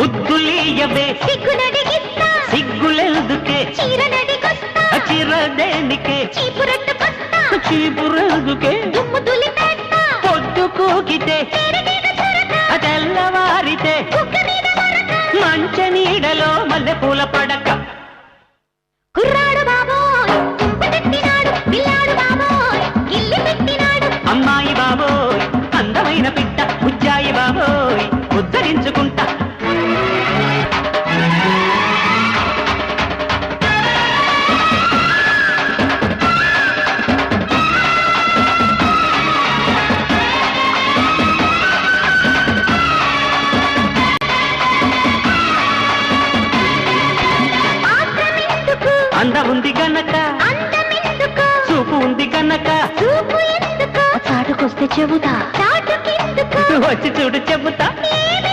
ముద్దులీయవే సిగ్గునడిగిస్తా సిగ్గులెందుకే చీరనడిగొస్తా చిరదేనికే చీపురట్టుకొస్తా చీపురెందుకే దుమ్ము దులిపేస్తా పొద్దు కూకితే తెరనీడ చురక తెల్లవారితే కుక్క మీద మరక మంచ నీడలో మల్లెపూల పడక కుర్రాడు బాబోయ్ తుంపదెత్తినాడు పిల్లాడు బాబోయ్ గిల్లి పెట్టినాడు అమ్మాయి బాబోయ్ అందమైన పిట్ట ఉజ్జాయి బాబోయ్ ఉద్ధరించుకుంటా ఆత్రమెందుకు అందం ఉంది గనక అందమెందుకు చూపు ఉంది గనక చూపు ఎందుకు చాటుకొస్తే చెబుతా చాటుకెందుకు వచ్చి చూడు చెబుతా ఏమి